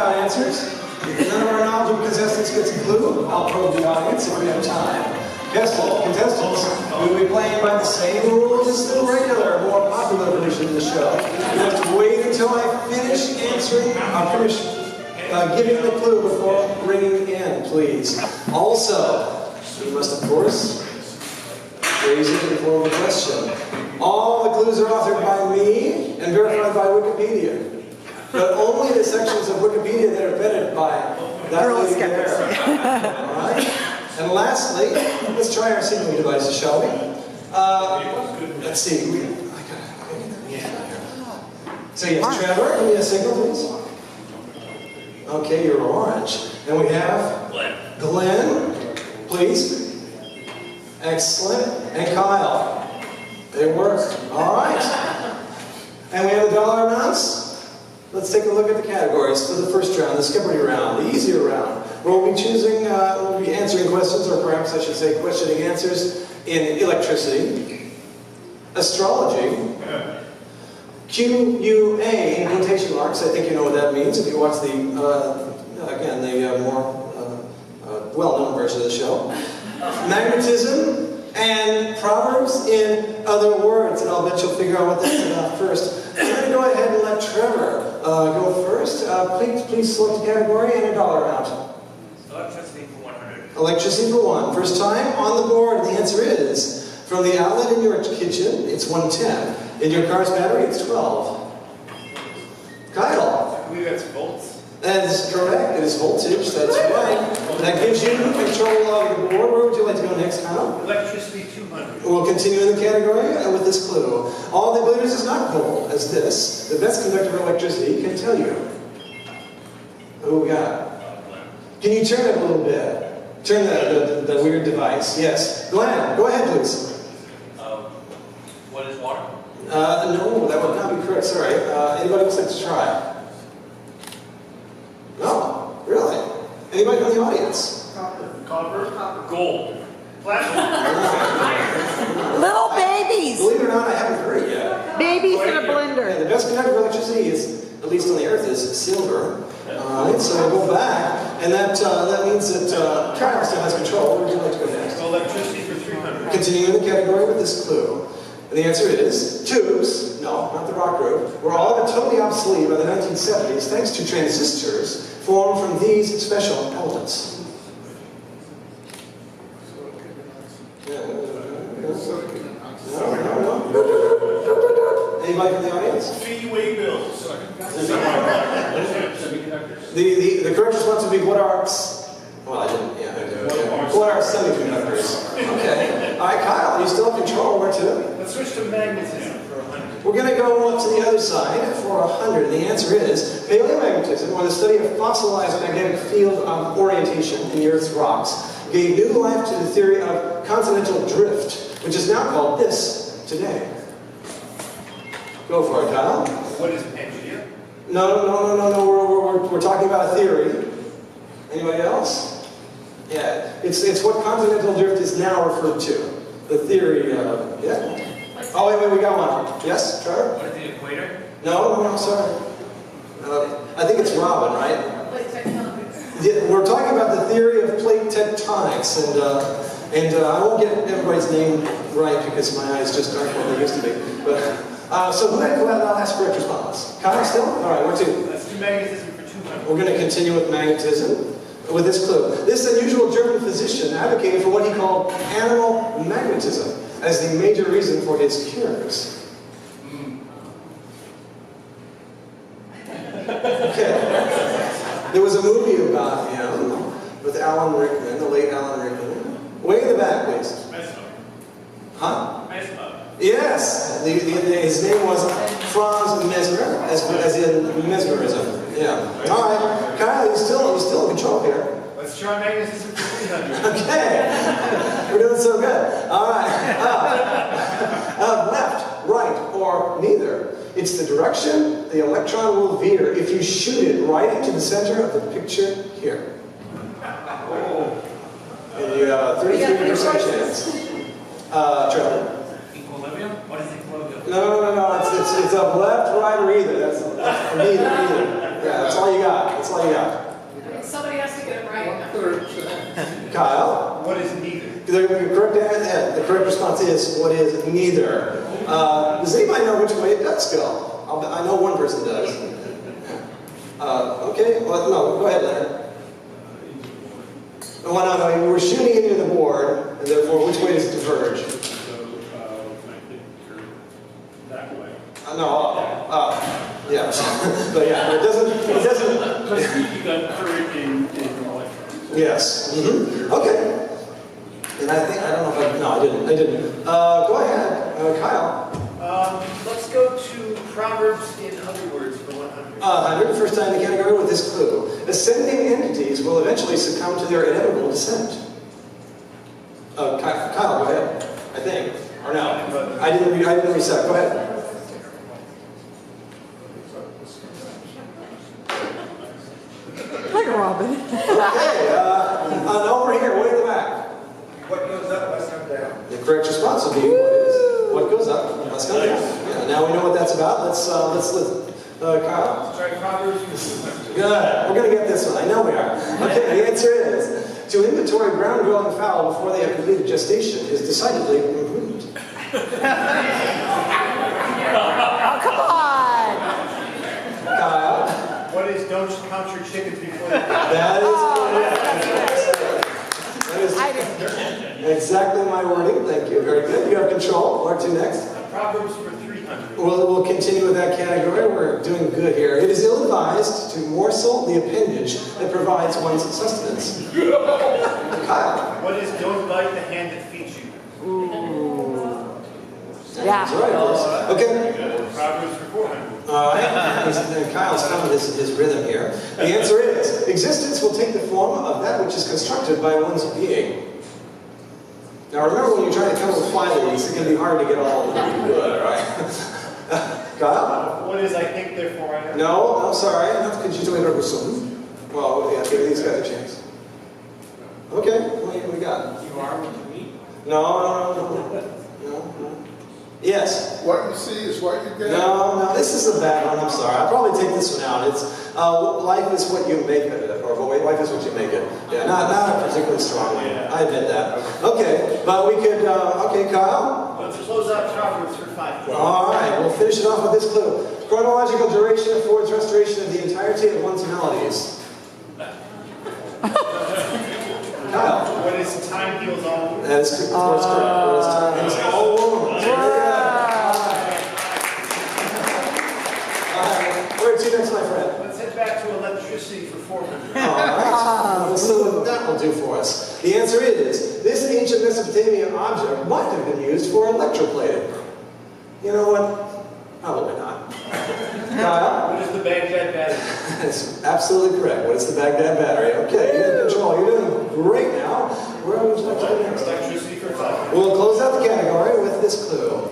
out answers. If none of our knowledgeable contestants gets a clue, I'll probe the audience if we have time. Contestants, we will be playing by the same rules as the regular, more popular version of the show. You have to wait until I finish giving the clue before ringing in, please. Also, you must, of course, phrase it in the form of a question. All the clues are authored by me and verified by Wikipedia. But only the sections of Wikipedia that are vetted by that lady there. All right? And lastly, let's try our signaling devices, shall we? Let's see. So yes, Trevor, give me a signal, please. Okay, you're orange. And we have Glenn, please. Excellent. And Kyle. They work. All right. And we have the dollar amounts. Let's take a look at the categories for the first round, the Skepardy round, the easier round. We'll be we'll be answering questions, or perhaps I should say questioning answers in electricity, astrology, QUA in quotation marks. I think you know what that means if you watch the, again, the more well-known version of the show. Magnetism and proverbs in other words, and I'll bet you'll figure out what that's about first. I'm going to go ahead and let Trevor go first. Please select a category and a dollar amount. Electricity for 100. Electricity for 1. First time on the board, the answer is, from the outlet in your kitchen, it's 110. In your car's battery, it's 12. Kyle. I believe that's volts. That is correct. It is voltage. That's right. That gives you control of the board. Where would you like to go next, Kyle? Electricity 200. We'll continue in the category with this clue. All that glitters is not gold, as this, the best conductor of electricity, can tell you. Who we got? Can you turn it a little bit? Turn the weird device. Yes. Glenn, go ahead, please. What is water? No, that would not be correct. Sorry. Anybody else like to try? No? Really? Anybody from the audience? Copper. Gold. Platinum. Little babies. Believe it or not, I haven't heard it yet. Babies in a Yeah, blender. the best conductor of electricity is, at least on the Earth, is silver. Alright, so we'll go back, and that means that Kyle still has control. Where would you like to go next? Electricity for 300. Continuing the category with this clue. And the answer is, tubes, no, not the rock group, were all but totally obsolete by the 1970s thanks to transistors formed from these special elements. Anybody from the audience? Fee-way bills. The correct response would be, what are, well, I didn't, what are semiconductors? Okay. All right, Kyle, you still have control. Where to? Let's switch to magnetism for 100. We're going to go up to the other side for 100. And the answer is, paleomagnetism, or the study of fossilized magnetic field orientation in the Earth's rocks, gave new life to the theory of continental drift, which is now called this today. Go for it, Kyle. What is Pangea? No. We're talking about a theory. Anybody else? Yeah, it's what continental drift is now referred to. The theory of, yeah. Oh, wait, we got one. Yes, Trevor? What is the equator? No, sorry. I think it's Robin, right? Yeah, we're talking about the theory of plate tectonics, and I won't get everybody's name right because my eyes just aren't what they used to be. But so who had the last correct response? Kyle still? All right, where to? Let's do magnetism for 200. We're going to continue with magnetism with this clue. This unusual German physician advocated for what he called animal magnetism as the major reason for his cures. Okay. There was a movie about him with Alan Rickman, the late Alan Rickman. Way in the back, please. Huh? Yes. His name was Franz Mesmer, as in mesmerism. Yeah. All right. Kyle, you're still in control here. Let's try magnetism for 300. Okay. We're doing so good. All right. Left, right, or neither. It's the direction the electron will veer if you shoot it right into the center of the picture here. And you have a 33% chance. Trevor. Equilibrium? What is equilibrium? No. It's up left, right, or either. That's neither. Yeah, that's all you got. all you got. Somebody has to get it right. Kyle? What is neither? The correct response is, what is neither? Does anybody know which way it does go? I know one person does. Okay, well, no, go ahead, Leonard. No, we're shooting into the board, and therefore, which way does it diverge? So, I think you're that way. Yeah. But yeah, it doesn't. Because you got current in electrons. Yes. Okay. And I don't know if I didn't. Go ahead, Kyle. Let's go to Proverbs in other words for 100. 100, first time in the category with this clue. Ascending entities will eventually succumb to their inevitable descent. Kyle, go ahead. I think. Or no. I didn't reset. Go ahead. Like Robin. Okay, over here, way in the back. What goes up must come down. The correct response would be what goes up must come down. Yeah, now we know what that's about. Let's Kyle. Try Proverbs for 200. Good. We're going to get this one. I know we are. Okay, the answer is, to inventory ground-dwelling fowl before they have completed gestation is decidedly imprudent. Oh, come on. Kyle. What is don't count your chickens before you That is exactly my wording. Thank you. Very good. You have control. Where to next? Proverbs for 300. We'll continue with that category. We're doing good here. It is ill-advised to morsel the appendage that provides one's sustenance. Kyle. What is don't bite the hand that feeds you? Yeah. That's right. Okay. Proverbs for 400. All right. Kyle's found his rhythm here. The answer is, existence will take the form of that which is constructed by one's being. Now remember, when you're trying to come up with fly-leads, it can be hard to get all good, right? Kyle? What is I think, therefore I am? No, I'm sorry. Could you do it over soon? Well, yeah, give these guys a chance. Okay, what we got? You are with me? No. Yes. What you see is what you get. No, this is a bad one. I'm sorry. I'll probably take this one out. It's life is what you make of it, or life is what you make it. Yeah, not a particularly strong one. I admit that. Okay, but we could. Okay, Kyle. Let's close out Proverbs for 500. All right, we'll finish it off with this clue. Chronological duration affords restoration of the entirety of one's melodies. Kyle. What is time heals all? That is correct. What is time heals all wounds. Very good. Where to next, my friend? Let's head back to electricity for 400. All right. Let's see what that will do for us. The answer is, this ancient Mesopotamian object might have been used for electroplating. You know what? Probably not. Kyle? What is the Baghdad battery? That's absolutely correct. What is the Baghdad battery? Okay, you're in control. You're doing great now. Where would you like to go next? Electricity for 500. We'll close out the category with this clue.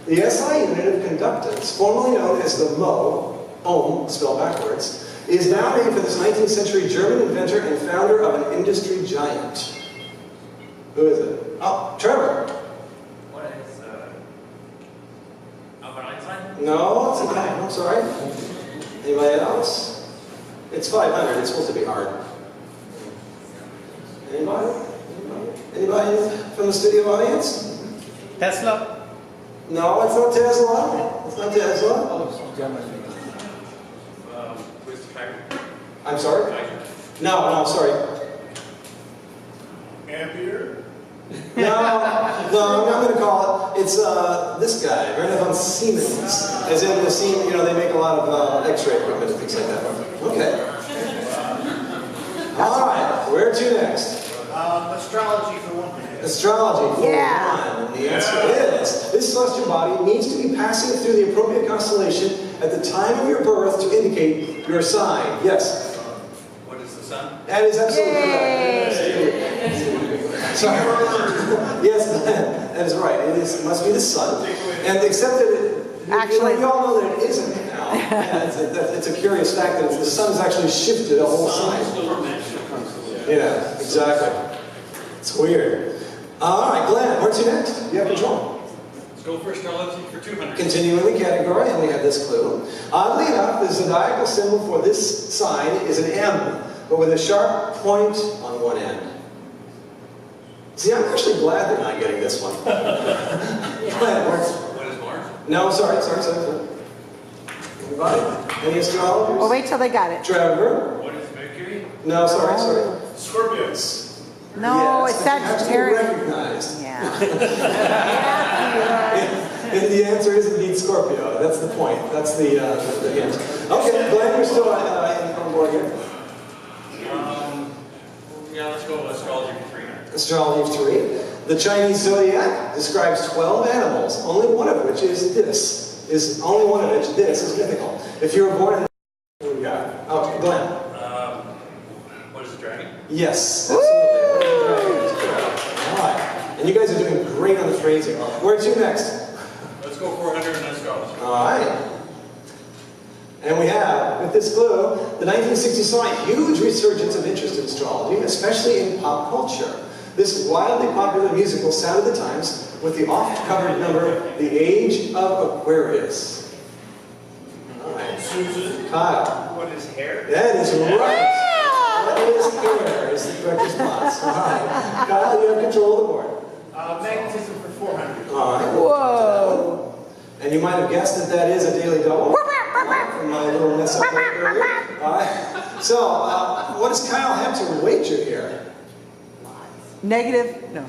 The SI unit of conductance, formerly known as the ohm, spelled backwards, is now named for this 19th century German inventor and founder of an industry giant. Who is it? Oh, Trevor. What is Albert Einstein? No, it's a guy. I'm sorry. Anybody else? It's 500. It's supposed to be hard. Anybody? Anybody from the studio audience? Tesla? No, it's not Tesla. It's not Tesla. I'm sorry? No, sorry. Ampere. No, I'm going to call it. It's this guy, Werner von Siemens. As in the Siemens, they make a lot of X-ray equipment and things like that. Okay. All right, where to next? Astrology for 100. Astrology for Yeah. 1. And the answer is, this celestial body needs to be passing through the appropriate constellation at the time of your birth to indicate your sign. Yes? What is the sun? That is absolutely correct. Sorry. Yes, that is right. It must be the sun. And except that Actually, we all know that it isn't now. It's a curious fact that the sun has actually shifted a whole sign. Yeah, exactly. It's weird. All right, Glenn, where to next? You have control. go for astrology for 200. Continuing the category, and we have this clue. Oddly enough, the zodiacal symbol for this sign is an M, but with a sharp point on one end. See, I'm actually glad they're not getting this one. Glad it works. What is Mars? No, sorry. Everybody? Any astrologers? Well, wait till they got it. Trevor? What is Mercury? No, sorry. Scorpios. No, Yes, it's you have to be Sagittarius. recognized. Yeah. And the answer is indeed Scorpio. That's the point. That's the hint. Okay, Glenn, you're still on board here. Yeah, let's go with astrology for 300. Astrology of 3. The Chinese zodiac describes 12 animals, only one of which is this. This is mythical. If you were born in... What do we got? Oh, Glenn. What is the dragon? Yes, absolutely. All right. And you guys are doing great on the phrasing. Where to next? Let's go 400 in astrology. All right. And we have, with this clue, the 1960s saw a huge resurgence of interest in astrology, especially in pop culture. This wildly popular musical sounded the times with the oft-covered number, The Age of Aquarius. All right. Susan. Kyle. What is hair? That is right. What is hair is the correct response. All right. Kyle, you have control of the board. Magnetism for 400. All right. Whoa. And you might have guessed that that is a daily double. From my little mess up earlier. All right. So, what does Kyle have to wager here? Negative? No.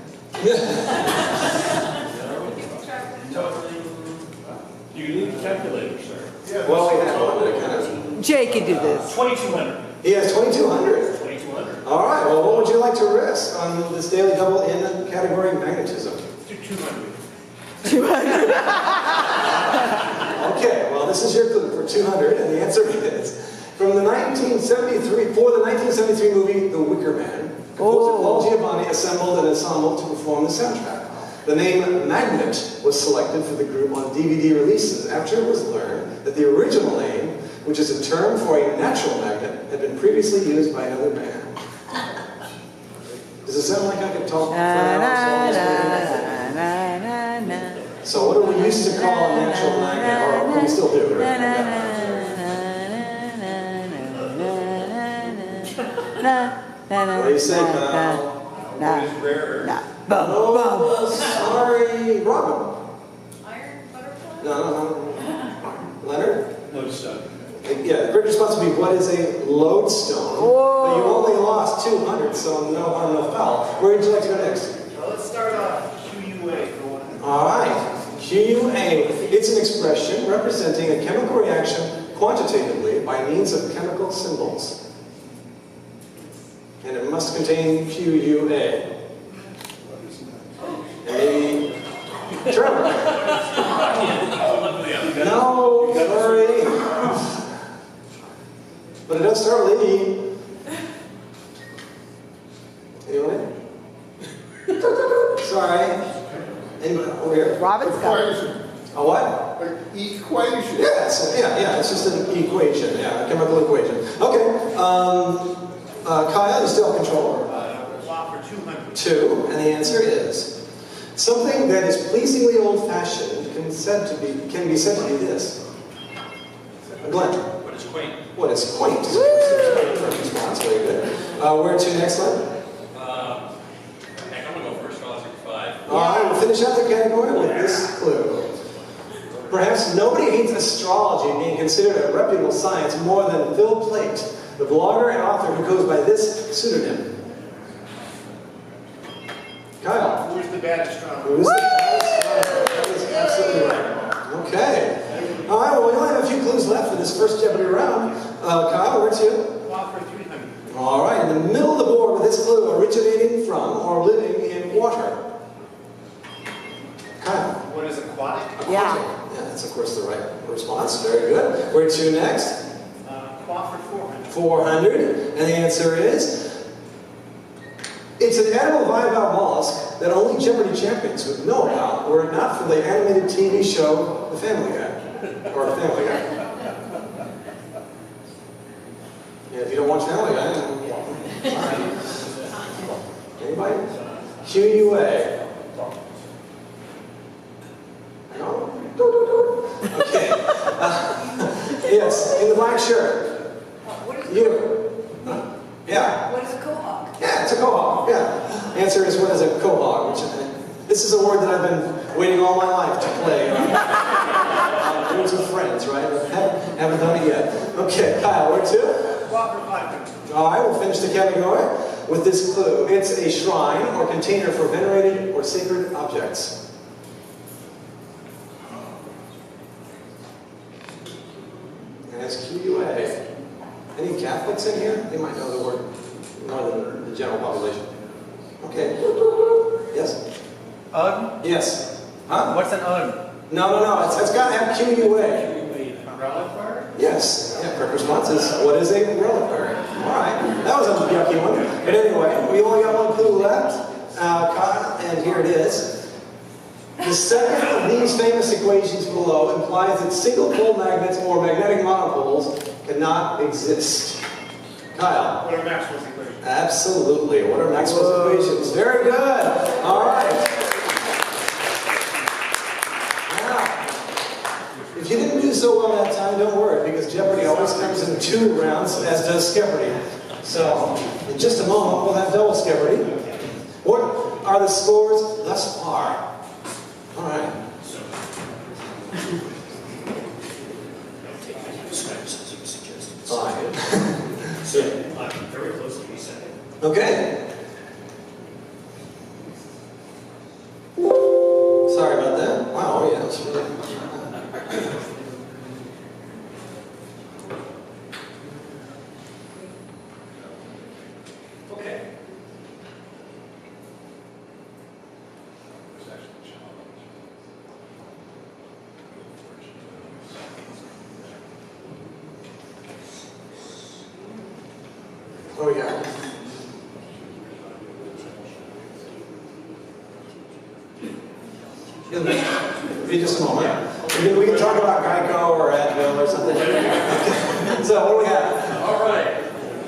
You need a calculator, sir. Yeah, Well, we have one that kind of... Jay can do this. 2200. He has 2,200. 2200. All right. Well, what would you like to risk on this daily double in category magnetism? Let's do 200. 200. Okay. Well, this is your clue for 200, and the answer is from the 1973 movie The Wicker Man. Composer Paul Giovanni assembled an ensemble to perform the soundtrack. The name Magnet was selected for the group on DVD releases after it was learned that the original name, which is a term for a natural magnet, had been previously used by another band. Does it sound like I could talk for an hour? So what do we used to call a natural magnet, or we still do? What do you say, Kyle? What is rare? Oh, sorry, Robin. Iron butterfly? No. Leonard? Lodestone. Yeah, the correct response would be, what is a lodestone? Whoa. But you only lost 200, so no harm, no foul. Where would you like to go next? Well, let's start off QUA for 100. All right, QUA. It's an expression representing a chemical reaction quantitatively by means of chemical symbols. And it must contain QUA. And maybe Trevor. No, sorry. But it does start with E. Anyone? Sorry. Anybody over here? Robin's got it. Equation. A what? Like equation. Yeah, it's just an equation, a chemical equation. Okay, Kyle, you still have control. Law for 200. 2, and the answer is, something that is pleasingly old-fashioned can be said to be this. Glenn. What is quaint? What is quaint? Perfect response, very good. Where to next, Glenn? Heck, I'm going to go for astrology for 5. All right, we'll finish out the category with this clue. Perhaps nobody hates astrology being considered a reputable science more than Phil Plait, the blogger and author who goes by this pseudonym. Kyle. Who's the bad astronomer? Who's the best? That is absolutely right. Okay. All right, well, we only have a few clues left for this first Jeopardy round. Kyle, where to? Law for 300. All right, in the middle of the board with this clue, originating from or living in water. Kyle. What is aquatic? Yeah. Yeah, that's of course the right response. Very good. Where to next? Law for 400. 400. And the answer is, it's an animal bivalve mollusk that only Jeopardy champions would know about were it not for the animated TV show The Family Guy. Or Family Guy. Yeah, if you don't watch Family Guy, then... Anybody? QUA. Yes, in the black shirt. What is, You. Yeah. what is a quahog? Yeah, it's a quahog. Yeah. The answer is what is a quahog? Which this is a word that I've been waiting all my life to play on groups of friends, right? But haven't done it yet. Okay, Kyle, where to? All right, we'll finish the category with this clue. It's a shrine or container for venerated or sacred objects. And it's QUA. Any Catholics in here? They might know the word more than the general population. Okay. Yes? Urn? Yes. Huh? What's an urn? No. It's got to have QUA. Reliquary? Yes. Yeah, correct response is, what is a reliquary? All right. That was a yucky one. But anyway, we only got one clue left, Kyle, and here it is. The second of these famous equations below implies that single pole magnets or magnetic monopoles cannot exist. Kyle. What are Maxwell's equations? Absolutely. What are Maxwell's equations? Very good. All right. If you didn't do so well that time, don't worry, because Jeopardy always comes in 2 rounds, as does Skepardy. So, in just a moment, we'll have double Skepardy. What are the scores thus far? All right. Very close to be second. Okay. Sorry about that. Wow, yeah, that's really... Okay. What do we got? In just a moment. We can talk about Geico or Advil or something. So, what do we have? All right.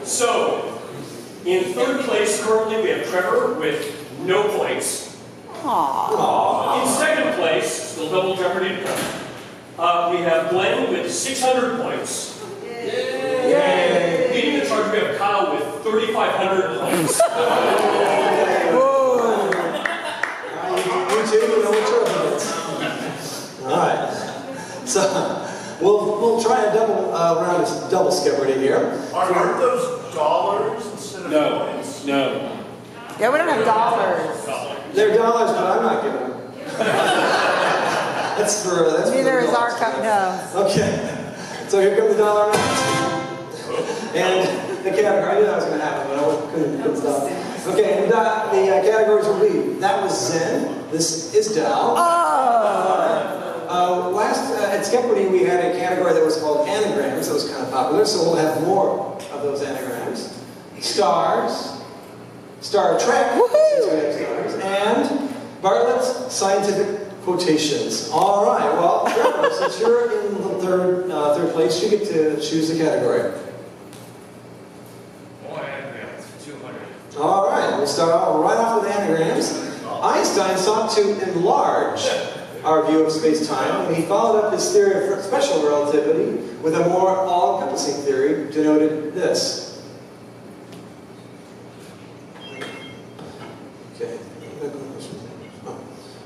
So, in third place currently we have Trevor with no points. Aww. In second place, still double Jeopardy to come, we have Glenn with 600 points. Yay! Leading the charge, we have Kyle with 3,500 points. You too, you know what your is. All right. So, we'll try a double round of double Skepardy here. Aren't those dollars instead of coins? No. Yeah, we don't have dollars. They're dollars, but I'm not giving them. That's for Neither the is our adults. cup, no. Okay. So here comes the dollar round. And the category, I knew that was going to happen, but I couldn't stop. Okay, and the categories will be, that was Zen, this is Tao. Last, at Skepardy, we had a category that was called anagrams, that was kind of popular, so we'll have more of those anagrams. Stars, Star Trek, since we have stars, and Bartlett's scientific quotations. All right, well, Trevor, since you're in the third place, you get to choose the category. Anagrams for 200. All right, we'll start off right off with anagrams. Einstein sought to enlarge our view of space-time, and he followed up his theory of special relativity with a more all-encompassing theory denoted this. Okay.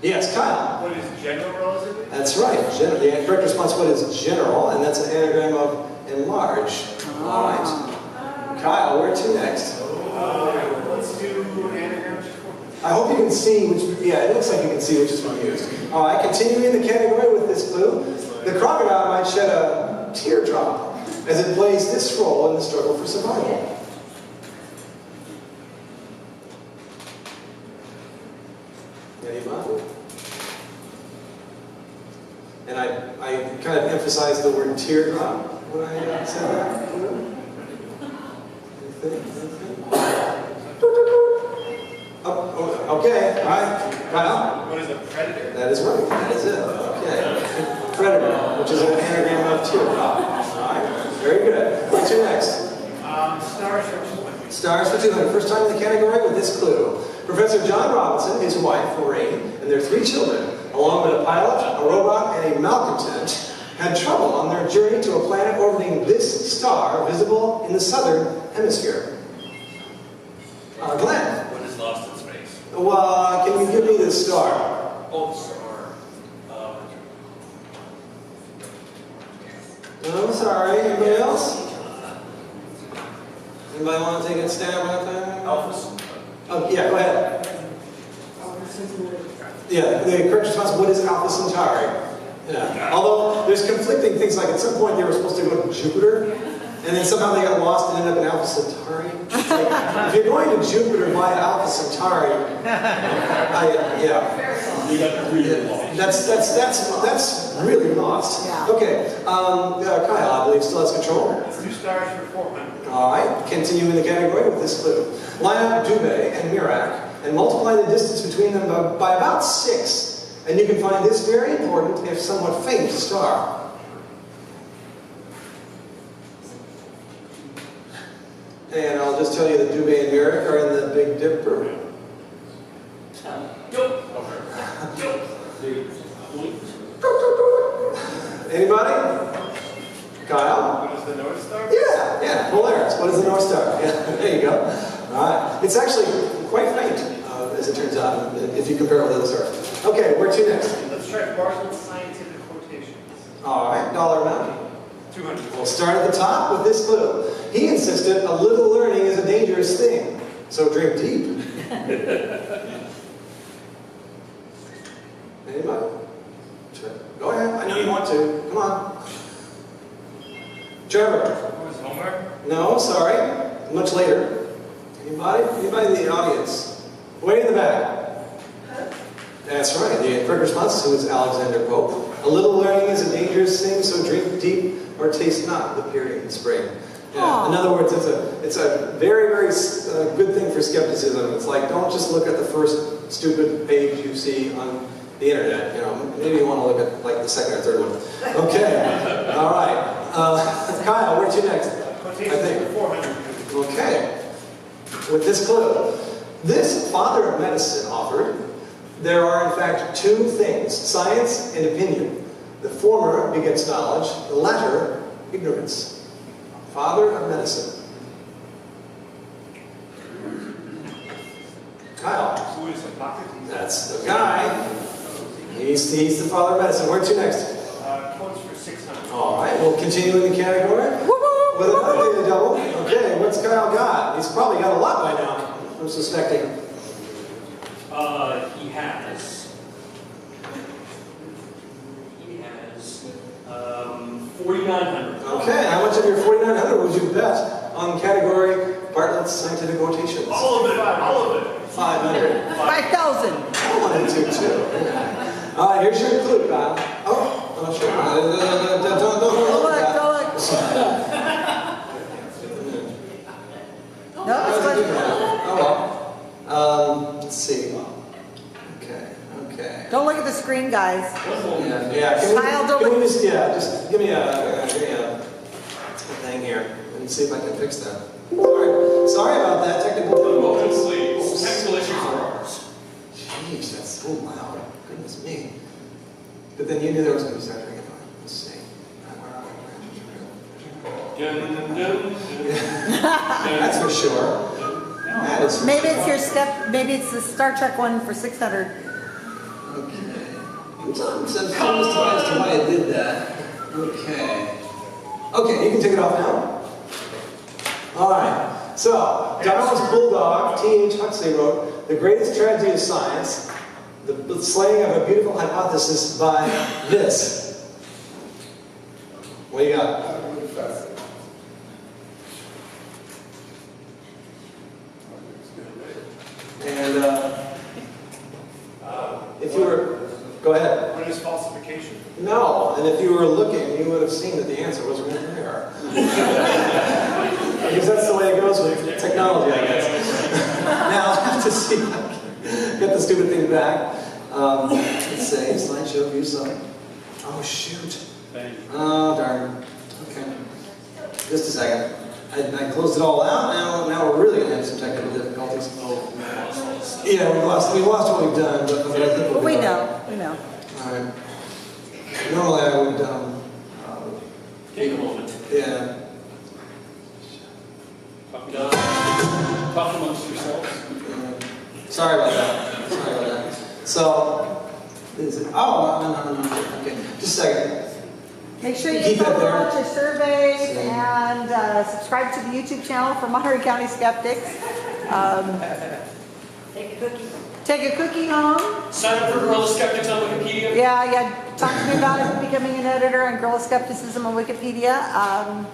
Yes, Kyle. What is general relativity? That's right. The correct response, what is general, and that's an anagram of enlarge. All right. Kyle, where to next? Let's do anagrams. I hope you can see which, yeah, it looks like you can see which is one used. All right, continuing the category with this clue, the crocodile might shed a teardrop as it plays this role in the struggle for survival. Anybody? And I kind of emphasized the word teardrop when I said that. Oh, okay, all right. Kyle? What is a predator? That is right. That is it. Okay. Predator, which is an anagram of teardrop. All right. Very good. What's your next? Stars for 200. Stars for 200. First time in the category with this clue. Professor John Robinson, his wife, Maureen, and their 3 children, along with a pilot, a robot, and a malcontent, had trouble on their journey to a planet orbiting this star visible in the southern hemisphere? Glenn. What is lost in space? Well, can you give me the star? Oh, the star. I'm sorry. Anybody else? Anybody want to take a stab at that? Alpha. Oh, yeah, go ahead. Yeah, the correct response, what is Alpha Centauri? Yeah. Although there's conflicting things, like at some point they were supposed to go to Jupiter, and then somehow they got lost and ended up in Alpha Centauri. Like, if you're going to Jupiter via Alpha Centauri, yeah. You got to read it long. That's really lost. Yeah. Okay, Kyle, I believe, still has control. 2 stars for 400. All right, continue in the category with this clue. Line up Dubé and Mirac and multiply the distance between them by about 6, and you can find this very important, if somewhat faint, star. And I'll just tell you that Dubé and Mirac are in the Big Dipper. Anybody? Kyle? What is the North Star? Yeah, Polaris. What is the North Star? Yeah, there you go. All right. It's actually quite faint, as it turns out, if you compare it with other stars. Okay, where to next? Let's try Bartlett's scientific quotations. All right, dollar amount. 200. We'll start at the top with this clue. He insisted a little learning is a dangerous thing, so drink deep. Anybody? Sure. Go ahead. I know you want to. Come on. Trevor. What is Homer? No, sorry. Much later. Anybody? Anybody in the audience? Way in the back. That's right. The correct response was Alexander Pope. A little learning is a dangerous thing, so drink deep or taste not the period in spring. Yeah. In other words, it's a very, very good thing for skepticism. It's like, don't just look at the first stupid page you see on the internet. You know, maybe you want to look at like the second or third one. Okay. All right. Kyle, where to next? Quotations for 400. Okay. With this clue, this father of medicine offered, there are in fact 2 things, science and opinion. The former begets knowledge, the latter, ignorance. Father of medicine. Kyle. Who is Hippocrates? That's the guy. He's the father of medicine. Where to next? Quotes for 600. All right, we'll continue in the category with another data double. Okay, what's Kyle got? He's probably got a lot by now, I'm suspecting. He has 4,900. Okay, how much of your 4,900 would you bet on category Bartlett's scientific quotations? All of it. All of it. 500. 5,000. I wanted to too. All right, here's your clue, Kyle. Oh, I'm sure. Don't look at that. No, it's good. Oh well. Let's see. Okay. Don't look at the screen, guys. Yeah. Kyle, don't Can we look. just give me a thing here and see if I can fix that. Sorry about that technical difficulties. Technical issues are ours. Jeez, that's so loud. Goodness me. But then you knew there was going to be something. Let's see. That's for sure. That is for Maybe sure. it's your step. Maybe it's the Star Trek one for 600. Okay. I'm surprised to why I did that. Okay. Okay, you can take it off now. All right. So, Darwin's bulldog, T.H. Huxley, wrote, "The greatest tragedy of science, the slaying of a beautiful hypothesis by this." What do you got? And if you were, go ahead. What is falsification? No, and if you were looking, you would have seen that the answer was right there. Because that's the way it goes with technology, I guess. Now, I'll have to see if I can get the stupid thing back. Let's say, slideshow, view some. Oh, shoot. Oh, darn. Okay. Just a second. I closed it all out. Now we're really going to have some technical difficulties. Yeah, we lost what we've done, but I think we'll be We all right. know. We know. All right. Normally I would Take a moment. Yeah. Talk amongst yourselves. Sorry about that. Sorry about that. So, is it, oh, no. Okay, just a second. Make sure you Keep it fill there. out your surveys and subscribe to the YouTube channel for Monterey County Skeptics. Take a cookie. Take a cookie home. Sign up for Gorilla Skeptics on Wikipedia. Yeah. Talk to me about it, becoming an editor on Gorilla Skepticism on Wikipedia.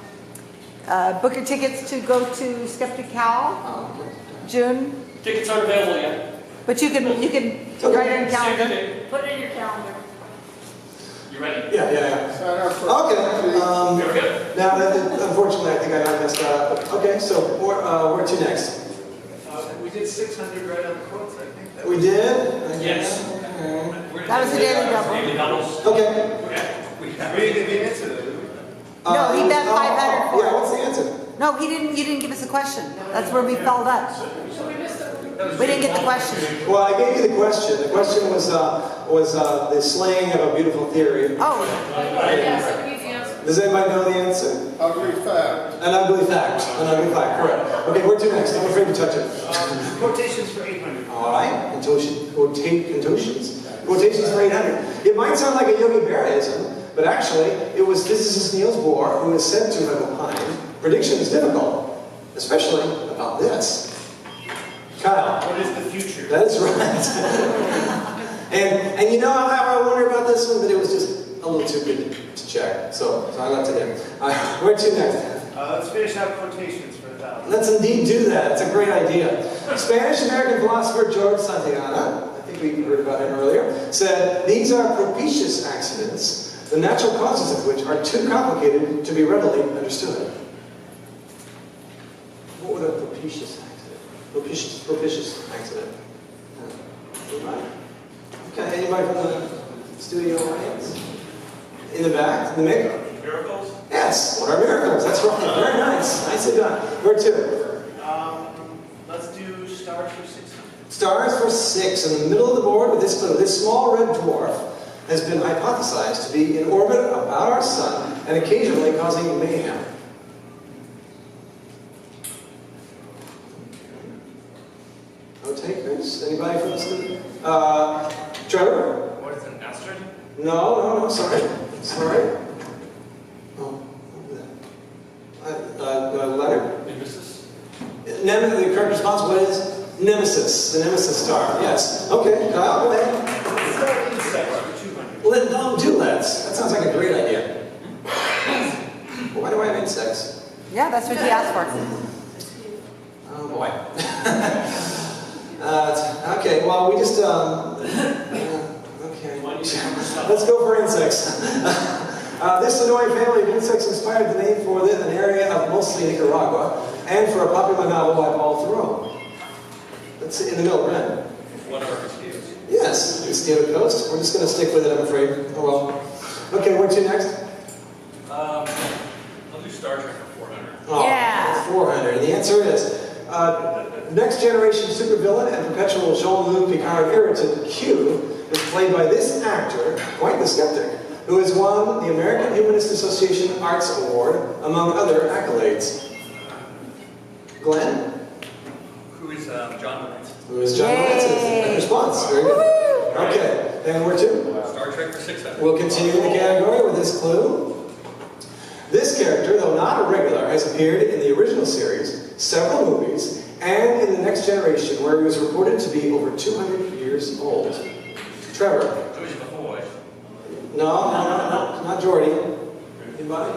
Book your tickets to go to SkeptiCamp, June. Tickets aren't available yet. But you can write it on Save the calendar. date. Put it in your calendar. You ready? Yeah. Sign up for. Okay. Very good. Now, unfortunately, I think I might messed that up. Okay, so where to next? We did 600 right on the quotes, I think. That We did? Okay. Yes. Okay. That was the daily double. Daily doubles. Okay. Okay. we didn't get into that. No, he bet 500 for Yeah, it. what's the answer? No, he didn't. You didn't give us a question. That's where we fell up. We didn't get the question. Well, I gave you the question. The question was the slaying of a beautiful theory. Oh, Yeah, somebody needs the answer. Does anybody know the answer? Ugly fact. An ugly fact. An ugly fact, correct. Okay, where to next? I'm afraid to touch it. Quotations for 800. All right, quotations for 800. It might sound like a Yogi Berraism, but actually, it was physicist Niels Bohr who is said to have opined, prediction is difficult, especially about this. Kyle. What is the future? That's right. and you know how I wonder about this one, but it was just a little too good to check. So I left it in. Where to next? Let's finish out quotations for 1,000. Let's indeed do that. It's a great idea. Spanish-American philosopher George Santayana, I think we heard about him earlier, said, "These are propitious accidents, the natural causes of which are too complicated to be readily understood." What would a propitious accident? Propitious accident. Anybody? Okay, anybody from the studio audience? In the back? In the middle? Miracles? Yes, what are miracles? That's right. Very nice. Nicely done. Where to? Let's do stars for 600. Stars for 6 in the middle of the board with this clue. This small red dwarf has been hypothesized to be in orbit about our sun and occasionally causing mayhem. No takers? Anybody from the studio? Trevor? What is an asteroid? No, sorry. Oh, Leonard? Nemesis? The correct response was Nemesis, the Nemesis star. Yes. Okay, Kyle, go ahead. Let's go insects for 200. Do let's. That sounds like a great idea. Well, why do I have insects? yeah, that's what he asked for. Oh boy. Okay, well, we just, okay. Let's go for insects. This Sonoy family of insects inspired the name for an area of mostly Nicaragua and for a popular novel by Paul Thoreau. That's in the middle, right? What are mosquitoes? Yes, Mosquito Coast. We're just going to stick with it, I'm afraid. Oh well. Okay, where to next? I'll do Star Trek for 400. Oh, Yeah. 400. And the answer is, next generation supervillain and perpetual Jean-Luc Picard irritant Q is played by this actor, quite the skeptic, who has won the American Humanist Association Arts Award, among other accolades. Glenn? Who is John Lance? Who is John Lance? Good response. Very good. Okay, and where to? Star Trek for 600. We'll continue in the category with this clue. This character, though not a regular, has appeared in the original series, several movies, and in The Next Generation, where he was reported to be over 200 years old. Trevor? Who's the boy? No, not Jordy. Anybody?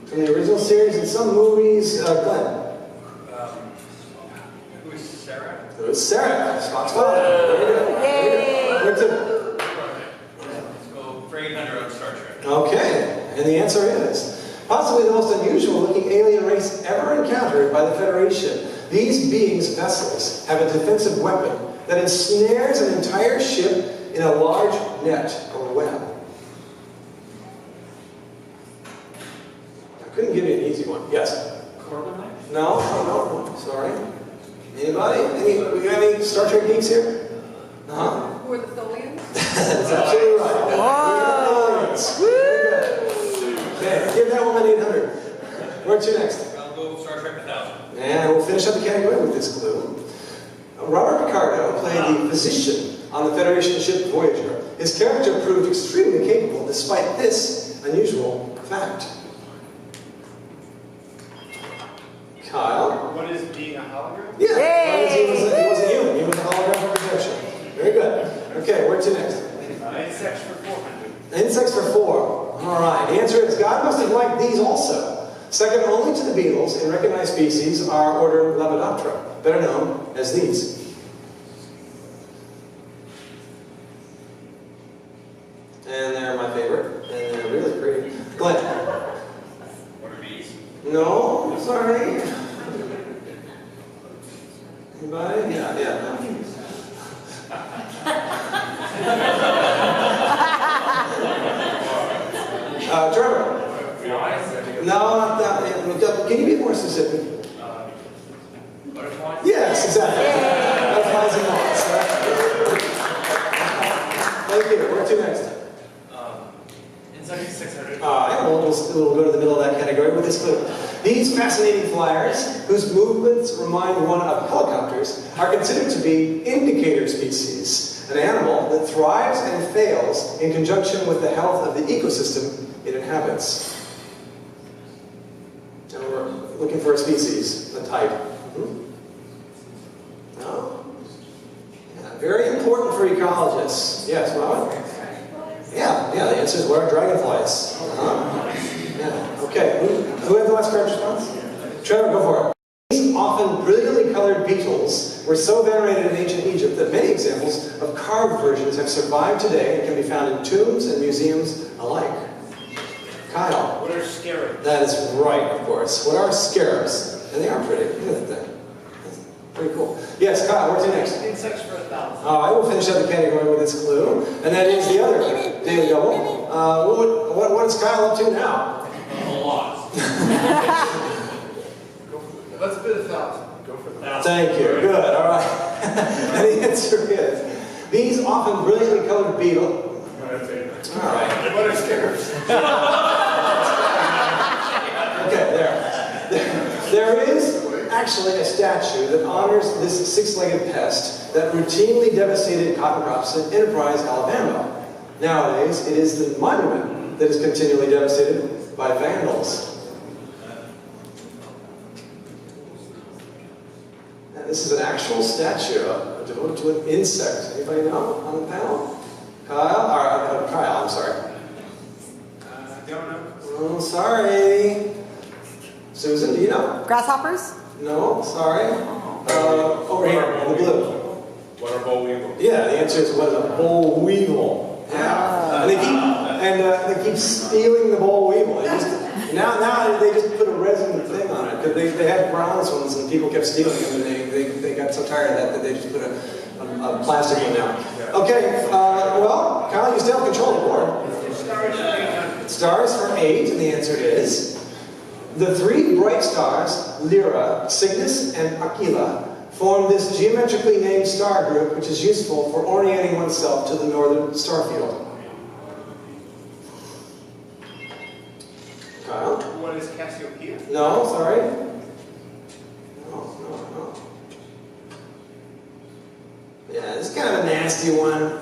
From the original series and some movies, Glenn? Who is Sarah? It was Sarah, Spock's father. Very good. Yay! Where to? Let's go for 800 on Star Trek. Okay, and the answer is, possibly the most unusual looking alien race ever encountered by the Federation. These beings' vessels have a defensive weapon that ensnares an entire ship in a large net or web. I couldn't give you an easy one. Yes? Corbin knife? No, sorry. Anybody? We got any Star Trek geeks here? Uh-huh. Who are the Tholians? That's absolutely right. Whoa. Very good. Okay, give that one to next? I'll go Star Trek 1000. And we'll finish up the category with this clue. Robert Picardo played the physician on the Federation ship Voyager. His character proved extremely capable despite this unusual fact. Kyle? What is being a hologram? Yeah, Yay! he was a human. He was a holographic projection. Very good. Okay, where to next? Insects for 400. Insects for 4. All right, the answer is God must have liked these also. Second only to the beetles in recognized species are order Lepidoptera, better known as these. And they're my favorite, and they're really pretty. Glenn? What are bees? No, sorry. Anybody? Yeah. Trevor? No, not that. Can you be more specific? Butterflies? Yes, exactly. Butterflies and moths. Thank you. Where to next? Insects 600. We'll go to the middle of that category with this clue. These fascinating flyers, whose movements remind one of helicopters, are considered to be indicator species, an animal that thrives and fails in conjunction with the health of the ecosystem it inhabits. And we're looking for a species, a type. No? Yeah, very important for ecologists. Yes, Robin? Yeah, the answer is what are dragonflies? Yeah, okay. Who had the last correct response? Trevor, go for it. These often brilliantly colored beetles were so venerated in ancient Egypt that many examples of carved versions have survived today and can be found in tombs and museums alike. Kyle. What are scarabs? That is right, of course. What are scarabs? And they are pretty. Look at that thing. Pretty cool. Yes, Kyle, where's your next? Insects for 1,000. I will finish up the category with this clue, and that is the other daily double. What is Kyle up to now? A lot. Let's bid 1,000. Go for that. Thank you. Good. All right. And the answer is these often brilliantly colored beetles. All right. What are scarabs? Okay. There is actually a statue that honors this six-legged pest that routinely devastated cotton crops in Enterprise, Alabama. Nowadays, it is the monument that is continually devastated by vandals. Now, this is an actual statue devoted to an insect. Anybody know on the panel? Kyle, I'm sorry. Don't know. Oh, sorry. Susan, do you know? Grasshoppers? No, sorry. Over here, in the blue. What are boll weevils? Yeah, the answer is what is a boll weevil. Yeah. And they keep stealing the boll weevil. Now they just put a resin thing on it because they had bronze ones and people kept stealing them and they got so tired of that they just put a plastic one down. Okay, well, Kyle, you still have control of the board. Stars for 800. Stars for 8, and the answer is the 3 bright stars, Lyra, Cygnus, and Aquila, form this geometrically named star group, which is useful for orienting oneself to the northern star field. Kyle? What is Cassiopeia? No, sorry. No. Yeah, this is kind of a nasty one.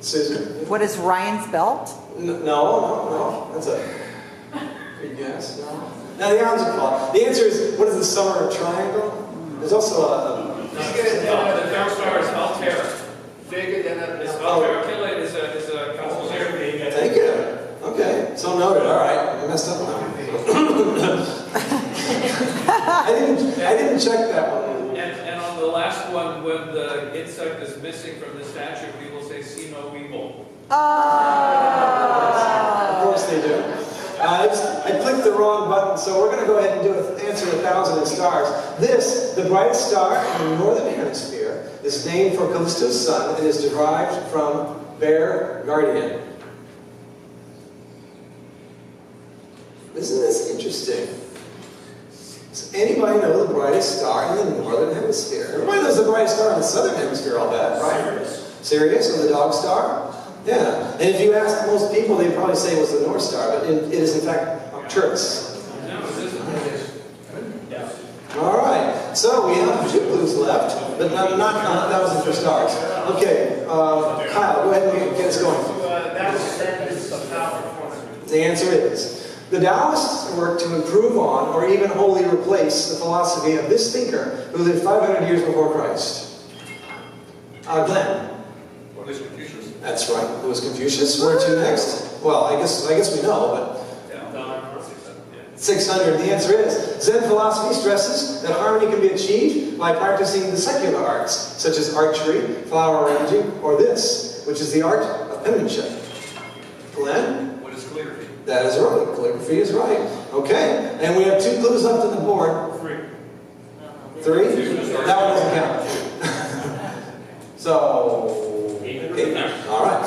Susan? What is Ryan's belt? No. That's a good guess. No. Now the answer the answer is, what is the summer triangle? There's also a The dark star is Altera. Bigger than a... Altera is a constellation. Thank you. Okay, so noted. All right, I messed up now. I didn't check that one. And on the last one, when the insect is missing from the statue, people say, "See no evil." Of course they do. I clicked the wrong button, so we're going to go ahead and do answer 1,000 stars. This, the brightest star in the northern hemisphere, is named for Callisto's son and is derived from Bear Guardian. Isn't this interesting? Does anybody know the brightest star in the northern hemisphere? Everybody knows the brightest star in the southern hemisphere, I'll bet, right? Sirius, or the dog star? Yeah. And if you ask most people, they'd probably say it was the North Star, but it is in fact Arcturus. No, it isn't. So we have 2 clues left, but that was the first start. Okay, Kyle, go ahead and get us going. That was said as a power performance. The answer is, the Taoists work to improve on or even wholly replace the philosophy of this thinker who lived 500 years before Christ. Glenn. Well, this Confucius. That's right. Who was Confucius? Where to next? Well, I guess we know, but 600. The answer is, Zen philosophy stresses that harmony can be achieved by practicing the secular arts, such as archery, flower arranging, or this, which is the art of penmanship. Glenn? What is calligraphy? That is right. Calligraphy is right. Okay. And we have 2 clues left on the board. 3. 3? That one doesn't count. So, 8. All right.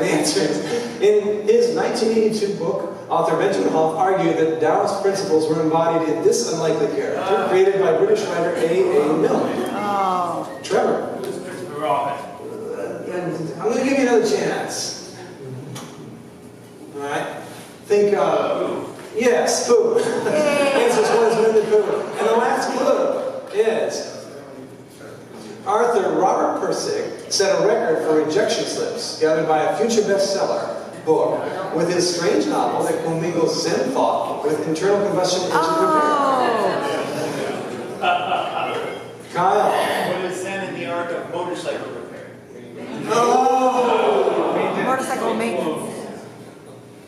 The answer is, in his 1982 book, author Benjamin Hoff argued that Taoist principles were embodied in this unlikely character, created by British writer A.A. Milne. Oh. Trevor. I'm going to give you another chance. All right. Think, yes, poo. Answer is what is Winnie the Pooh. And the last clue is, Arthur Robert Pirsig set a record for rejection slips gathered by a future bestseller book with his strange novel that commingles Zen thought with internal combustion engine repair. Kyle. What is Zen in the art of motorcycle repair? Oh! Motorcycle maintenance.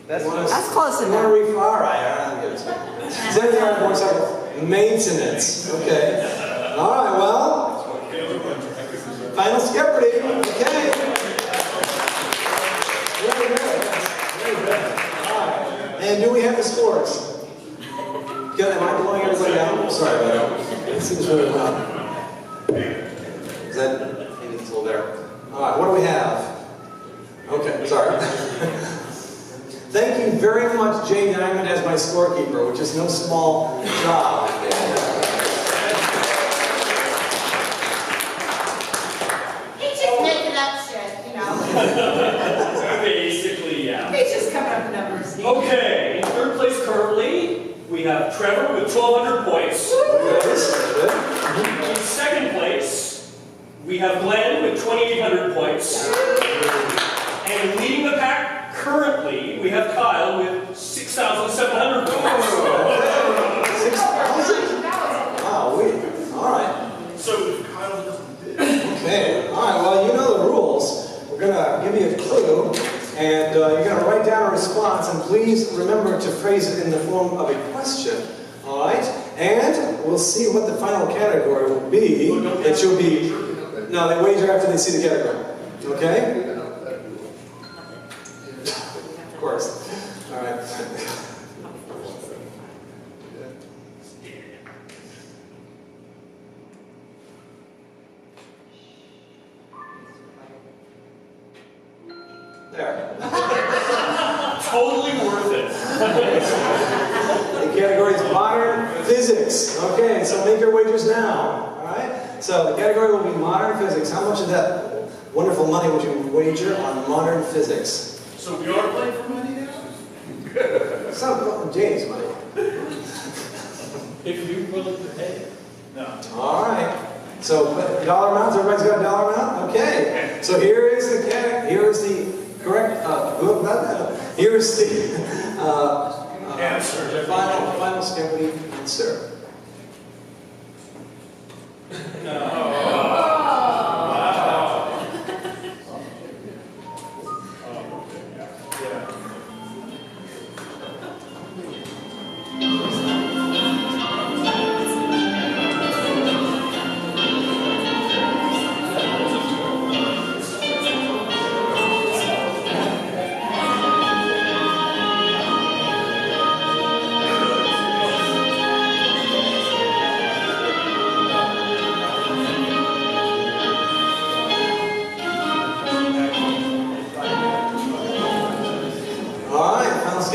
That's close enough. All right, I'll give it to you. Zen in the art of motorcycle maintenance. Okay. All right, well, final Skepardy. Okay. Very good. Very good. All right. And do we have the scores? Good. Am I blowing everybody down? Sorry about that. It seems really loud. Is that maybe it's a little there? All right. What do we have? Okay. Sorry. Thank you very much, Jay Diamond, as my scorekeeper, which is no small job. Basically, yeah. He's just coming up with numbers. Okay, in 3rd place currently, we have Trevor with 1,200 points. In 2nd place, we have Glenn with 2,800 points. And leading the pack currently, we have Kyle with 6,700 points. 6,000? Wow, all right. So Kyle doesn't bid. Okay, all right, well, you know the rules. We're going to give you a clue, and you're going to write down a response, and please remember to phrase it in the form of a question, all right? And we'll see what the final category will be. It should be, no, they wager after they see the category, okay? Of course. All right. There. Totally worth it. The category is modern physics. Okay, so make your wagers now. All right? So the category will be modern physics. How much of that wonderful money would you wager on modern physics? So we are playing for money now? It's not James' money. If you're willing to pay. No. All right. So dollar amounts. Everybody's got a dollar amount. Okay. So here is the correct. Here's the Answer. final Skepardy answer.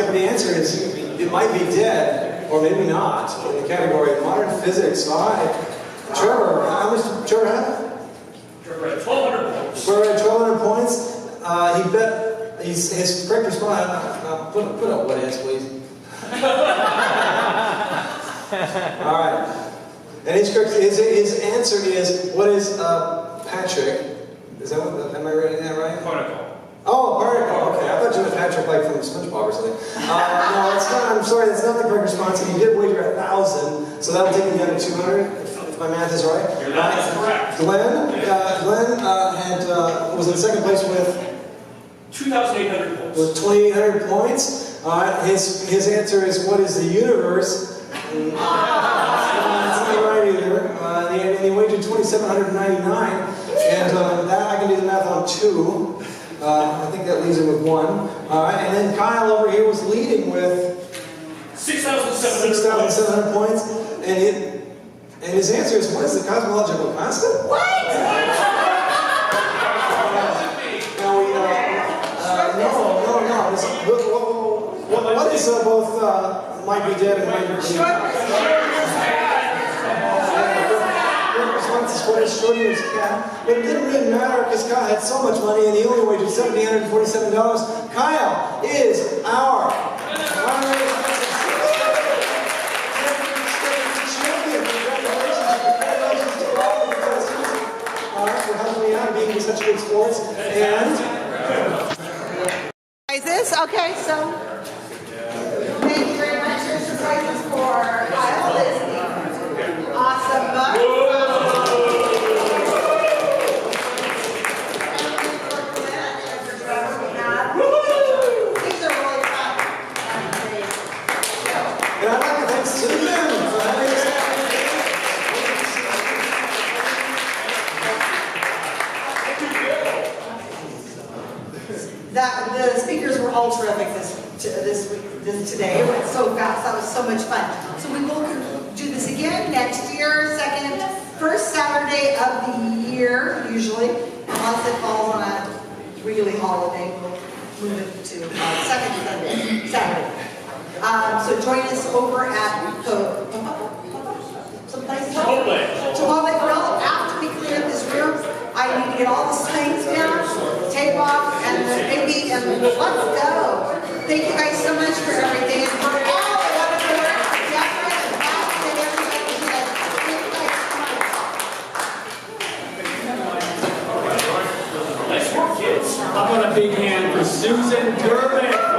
The answer is it might be dead, or maybe not, in the category of modern physics. All right. Trevor, how much did Trevor have? Trevor had 1,200 points. Trevor had 1,200 points. He bet his correct response. Put up what it is, please. All right. And his answer is, what is Patrick? Is that what, am I reading that right? Particle. Oh, particle, okay. I thought you meant Patrick like from SpongeBob or something. No, it's not, I'm sorry, that's not the correct response. And you did wager 1,000, so that'll take me down to 200, if my math is right. Your math is correct. Glenn was in second place with 2,800 points. with 2,800 points. His answer is, what is the universe? That's not right either. And he wagered 2,799. And that I can do the math on 2. I think that leaves him with 1. And then Kyle over here was leading with 6,700 points. And his answer is, what is the cosmological constant? What? Now we, no. What is both might be dead and might be what is Schrodinger's cat? But it didn't really matter because Kyle had so much money and he only wagered $1,747. Kyle is our champion. Congratulations to all the contestants for helping me out being such good sports. And Prizes, okay, so thank you very much. Here's the prizes for Kyle. This is the awesome mug. These are really fun. And I'd like to thank Susan for having us. The speakers were all terrific today. It went so fast. That was so much fun. So we will do this again next year, first Saturday of the year, usually, unless it falls on a really holiday. We'll move it to second Saturday. So join us over at Chipotle Grill. After we clean up this room, I need to get all the signs down, tape off, and the baby, and let's go. Thank you guys so much for everything. And for all the wonderful work, Jeffrey and Pat and everybody did. Thank you guys so much. Nice work, kids. How about a big hand for Susan Durbin?